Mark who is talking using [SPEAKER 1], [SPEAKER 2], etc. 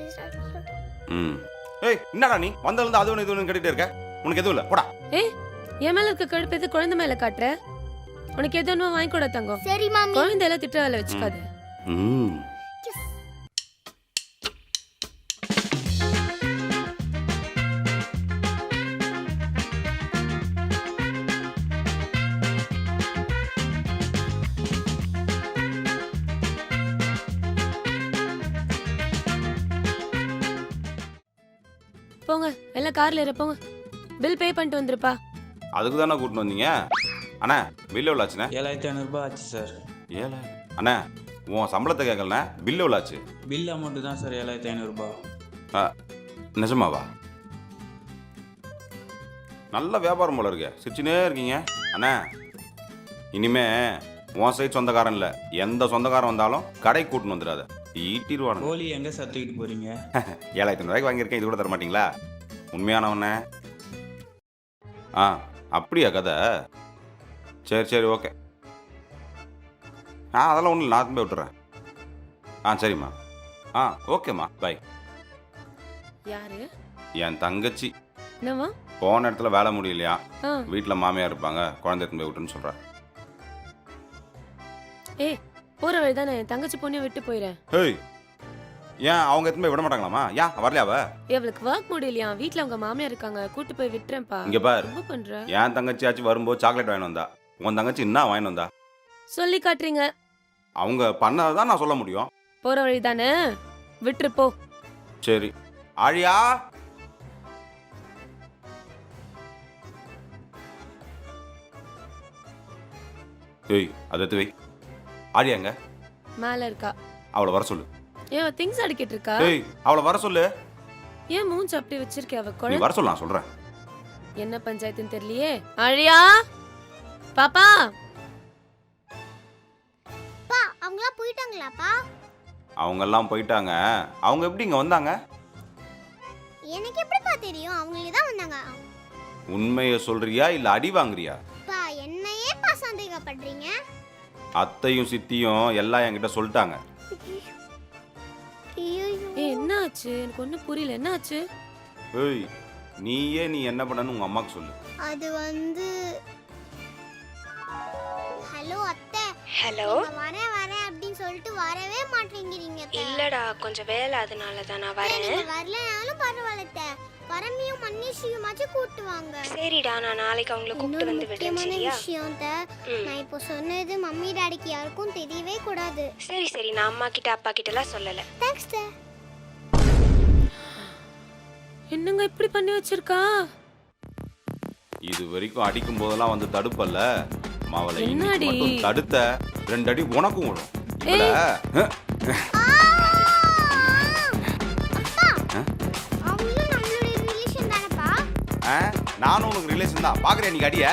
[SPEAKER 1] Please daddy.
[SPEAKER 2] ஏய் என்னடா நீ வந்ததுல அது ஒன்று இது ஒன்று கேட்டுட்டே இருக்க? உனக்கு எதுவும் இல்லை போடா.
[SPEAKER 3] ஏய் என் மேல இருக்க கடுப்பு எது குழந்தை மேல காட்டுற? உனக்கு எது ஒன்றும் வாங்கி கூட தங்கம்.
[SPEAKER 1] சரி மாமி.
[SPEAKER 3] குழந்தையெல்லாம் திட்ட வேலை வச்சுக்காது. போங்க எல்லாம் கார்ல ஏற போங்க. பில் பே பண்ணிட்டு வந்துருப்பா.
[SPEAKER 2] அதுக்கு தானே கூட்டிட்டு வந்தீங்க. அண்ணா பில்லு எவ்வளோ ஆச்சுண்ணே?
[SPEAKER 4] 7500 ஆச்சு சார்.
[SPEAKER 2] 7,000. அண்ணா உன் சம்பளத்தை கேட்கலண்ணே, பில்லு எவ்வளோ ஆச்சு?
[SPEAKER 4] பில் அமௌண்ட்டு தான் சார் 7500.
[SPEAKER 2] நிஜமாவா? நல்ல வியாபாரம் போல இருக்கே, சிரிச்சுனே இருக்கீங்க. அண்ணா இனிமே உன் சைட் சொந்தக்காரன் இல்லை, எந்த சொந்தக்காரன் வந்தாலும் கடை கூட்டின்னு வந்துடாத, ஈட்டிடுவானு.
[SPEAKER 4] கோழி எங்கே சத்துக்கிட்டு போகிறீங்க?
[SPEAKER 2] 7,500 வாங்கியிருக்கேன், இது கூட தர மாட்டீங்களா? உண்மையானவண்ணே? அப்படியா கதை? சரி சரி ஓகே. அதெல்லாம் ஒன்றும் இல்லை, நான் போய் விட்டுறேன். சரிம்மா. ஓகேம்மா பாய்.
[SPEAKER 3] யாரு?
[SPEAKER 2] என் தங்கச்சி.
[SPEAKER 3] என்னவா?
[SPEAKER 2] போன இடத்துல வேலை முடியலையா, வீட்டில் மாமியார் இருப்பாங்க, குழந்தை எடுத்துன்னு போய் விட்டுன்னு சொல்கிறேன்.
[SPEAKER 3] ஏய் போற வழி தானே, தங்கச்சி பொண்ணையும் விட்டு போயிடுறேன்.
[SPEAKER 2] ஏய் ஏன் அவங்க எடுத்துன்னு போய் விட மாட்டாங்களாமா? ஏன் வரலையாவ?
[SPEAKER 3] அவளுக்கு ஒர்க் முடியலையா, வீட்ல அவங்க மாமியார் இருக்காங்க, கூட்டு போய் விட்டுறேன்ப்பா.
[SPEAKER 2] இங்க பாரு,
[SPEAKER 3] ரொம்ப பண்ற.
[SPEAKER 2] என் தங்கச்சியாச்சும் வரும்போது சாக்லேட் வாங்கிட்டு வந்தா, உன் தங்கச்சி என்ன வாங்கிட்டு வந்தா?
[SPEAKER 3] சொல்லி காட்டுறீங்க.
[SPEAKER 2] அவங்க பண்ணதான் நான் சொல்ல முடியும்.
[SPEAKER 3] போற வழி தானே, விட்டுரு போ.
[SPEAKER 2] சரி ஆழியா. ஏய் அதை எடுத்து வை. ஆழியா எங்க?
[SPEAKER 3] மேல இருக்கா.
[SPEAKER 2] அவளை வர சொல்லு.
[SPEAKER 3] ஏன் திங்ஸ் அடிக்கிட்டு இருக்கா?
[SPEAKER 2] ஏய் அவளை வர சொல்லு.
[SPEAKER 3] ஏன் மூஞ்சி அப்படி வச்சிருக்க? அவ
[SPEAKER 2] நீ
[SPEAKER 3] குழந்தை
[SPEAKER 2] வர சொல்ல, நான் சொல்றேன்.
[SPEAKER 3] என்ன பஞ்சாயத்துன்னு தெரியலையே. ஆழியா பாப்பா.
[SPEAKER 1] பா அவங்கலாம் போயிட்டாங்களாப்பா?
[SPEAKER 2] அவங்க எல்லாம் போயிட்டாங்க. அவங்க எப்படி இங்க வந்தாங்க?
[SPEAKER 1] எனக்கு எப்படிப்பா தெரியும்? அவங்களே தான் வந்தாங்க.
[SPEAKER 2] உண்மையை சொல்றியா இல்ல அடி வாங்குறியா?
[SPEAKER 1] பா என்னையே பா சந்தேகப்படுறீங்க?
[SPEAKER 2] அத்தையும் சித்தியும் எல்லாம் என்கிட்ட சொல்லிட்டாங்க.
[SPEAKER 3] ஏய் என்ன ஆச்சு? எனக்கு ஒண்ணும் புரியல, என்ன ஆச்சு?
[SPEAKER 2] ஏய் நீயே நீ என்ன பண்ணனு உங்க அம்மாக்கு சொல்லு.
[SPEAKER 1] அது வந்து ஹலோ அத்தை.
[SPEAKER 3] ஹலோ.
[SPEAKER 1] வரேன் வரேன் அப்படின்னு சொல்லிட்டு வரவே மாட்டேங்கிறீங்க.
[SPEAKER 3] இல்லடா கொஞ்சம் வேலை, அதனால தான் நான் வரேன்.
[SPEAKER 1] வரலனாலும் பரவாயில்ல அத்தை. பரமியும் மன்னிஷியுமாச்சும் கூட்டு வாங்க.
[SPEAKER 3] சரிடா, நான் நாளைக்கு அவங்கள கூப்பிட்டு வந்து விடுறேன். சரியா?
[SPEAKER 1] விஷயம் அத்தை, நான் இப்போ சொன்னது மம்மி டாடிக்கு யாருக்கும் தெரியவே கூடாது.
[SPEAKER 3] சரி சரி, நான் அம்மா கிட்ட அப்பா கிட்ட எல்லாம் சொல்லல.
[SPEAKER 1] தேங்க்ஸ் அத்தை.
[SPEAKER 3] என்னங்க இப்படி பண்ணி வச்சிருக்கா?
[SPEAKER 2] இது வரைக்கும் அடிக்கும் போதெல்லாம் வந்து தடுப்பல்ல, மாவளை
[SPEAKER 3] என்னடி
[SPEAKER 2] மட்டும் தடுத்த 2 அடி உனக்கும் விடும். நானும் உனக்கு ரிலேஷன் தான். பாக்குறேன் நீ அடிய.